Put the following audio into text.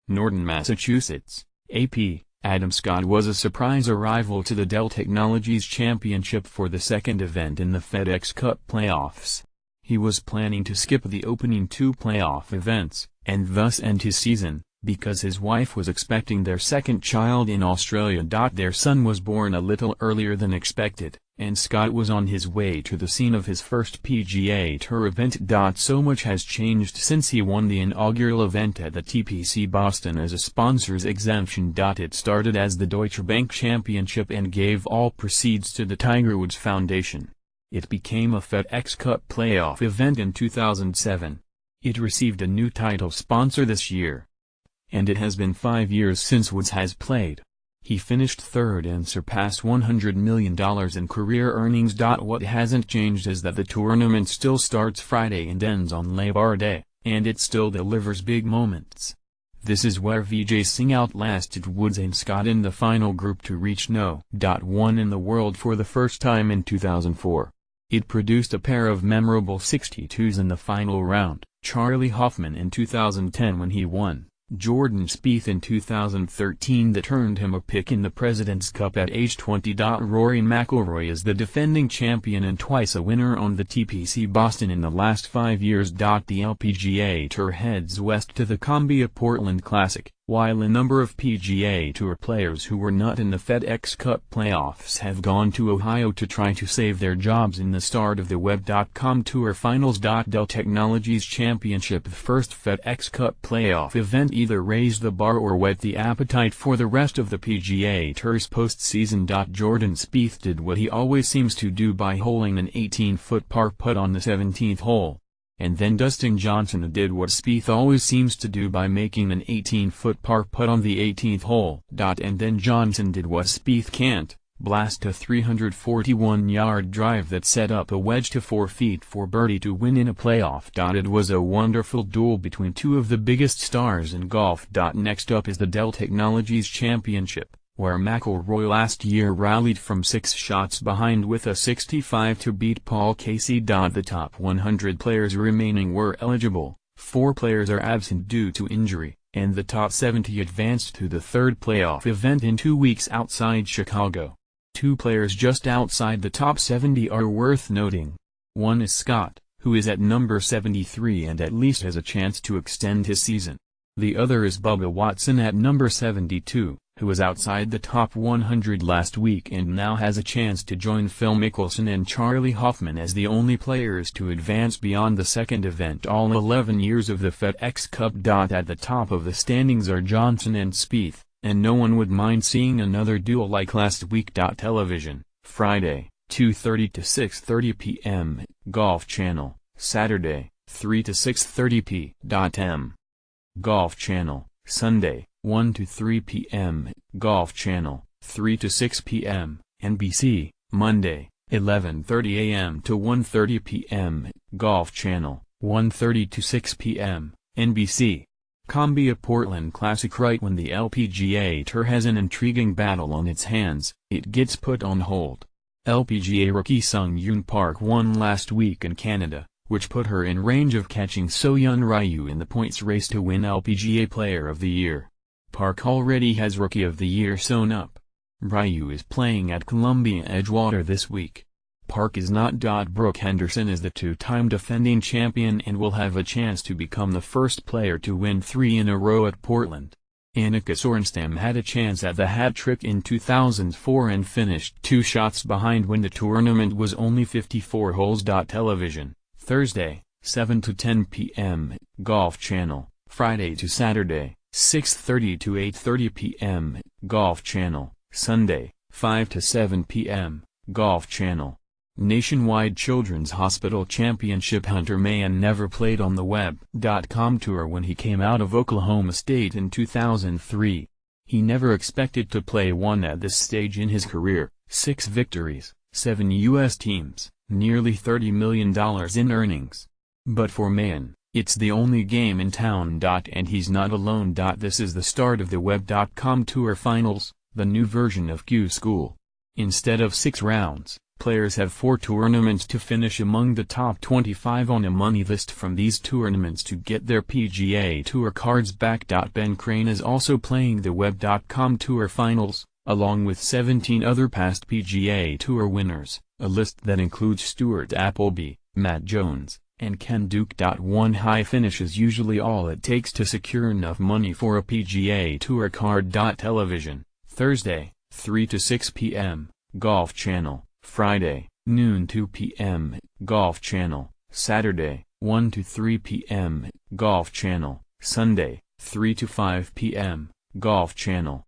Norton, Massachusetts, AP. Adam Scott was a surprise arrival to the Dell Technologies Championship for the second event in the FedEx Cup playoffs. He was planning to skip the opening two playoff events, and thus end his season, because his wife was expecting their second child in Australia. Their son was born a little earlier than expected, and Scott was on his way to the scene of his first PGA Tour event. So much has changed since he won the inaugural event at the TPC Boston as a sponsor's exemption. It started as the Deutsche Bank Championship and gave all proceeds to the Tiger Woods Foundation. It became a FedEx Cup playoff event in 2007. It received a new title sponsor this year. And it has been 5 years since Woods has played. He finished third and surpassed $100 million in career earnings. What hasn't changed is that the tournament still starts Friday and ends on Labor Day, and it still delivers big moments. This is where Vijay Singh outlasted Woods and Scott in the final group to reach No. 1 in the world for the first time in 2004. It produced a pair of memorable 62s in the final round, Charlie Hoffman in 2010 when he won, Jordan Spieth in 2013 that earned him a pick in the President's Cup at age 20. Rory McIlroy is the defending champion and twice a winner on the TPC Boston in the last 5 years. The LPGA Tour heads west to the Columbia Portland Classic, while a number of PGA Tour players who were not in the FedEx Cup playoffs have gone to Ohio to try to save their jobs in the start of the Web.com Tour Finals. Dell Technologies Championship, the first FedEx Cup playoff event, either raised the bar or whet the appetite for the rest of the PGA Tour's postseason. Jordan Spieth did what he always seems to do by holing an 18-foot par putt on the 17th hole. And then Dustin Johnson did what Spieth always seems to do by making an 18-foot par putt on the 18th hole. And then Johnson did what Spieth can't, blast a 341-yard drive that set up a wedge to 4 feet for birdie to win in a playoff. It was a wonderful duel between two of the biggest stars in golf. Next up is the Dell Technologies Championship, where McIlroy last year rallied from 6 shots behind with a 65 to beat Paul Casey. The top 100 players remaining were eligible, 4 players are absent due to injury, and the top 70 advanced to the third playoff event in 2 weeks outside Chicago. 2 players just outside the top 70 are worth noting. One is Scott, who is at number 73 and at least has a chance to extend his season. The other is Bubba Watson at number 72, who was outside the top 100 last week and now has a chance to join Phil Mickelson and Charlie Hoffman as the only players to advance beyond the second event all 11 years of the FedEx Cup. At the top of the standings are Johnson and Spieth, and no one would mind seeing another duel like last week. Television, Friday, 2:30 to 6:30 p.m., Golf Channel, Saturday, 3 to 6:30 p.m. Golf Channel, Sunday, 1 to 3 p.m., Golf Channel, 3 to 6 p.m., NBC, Monday, 11:30 a.m. to 1:30 p.m., Golf Channel, 1:30 to 6 p.m., NBC. Columbia Portland Classic. Right when the LPGA Tour has an intriguing battle on its hands, it gets put on hold. LPGA rookie Sung Yoon Park won last week in Canada, which put her in range of catching So-Young Ryu in the points race to win LPGA Player of the Year. Park already has Rookie of the Year sewn up. Ryu is playing at Columbia Edgewater this week. Park is not. Brooke Henderson is the 2-time defending champion and will have a chance to become the first player to win 3 in a row at Portland. Annika Sorenstam had a chance at the hat trick in 2004 and finished 2 shots behind when the tournament was only 54 holes. Television, Thursday, 7 to 10 p.m., Golf Channel, Friday to Saturday, 6:30 to 8:30 p.m., Golf Channel, Sunday, 5 to 7 p.m., Golf Channel. Nationwide Children's Hospital Championship. Hunter Mahan never played on the Web.com Tour when he came out of Oklahoma State in 2003. He never expected to play one at this stage in his career. 6 victories, 7 U.S. teams, nearly $30 million in earnings. But for Mahan, it's the only game in town. And he's not alone. This is the start of the Web.com Tour Finals, the new version of Q School. Instead of 6 rounds, Players have 4 tournaments to finish among the top 25 on a money list from these tournaments to get their PGA Tour cards back. Ben Crane is also playing the Web.com Tour Finals, along with 17 other past PGA Tour winners, a list that includes Stuart Appleby, Matt Jones, and Ken Duke. One high finish is usually all it takes to secure enough money for a PGA Tour card. Television, Thursday, 3 to 6 p.m., Golf Channel. Friday, noon 2 p.m., Golf Channel, Saturday, 1 to 3 p.m., Golf Channel, Sunday, 3 to 5 p.m., Golf Channel.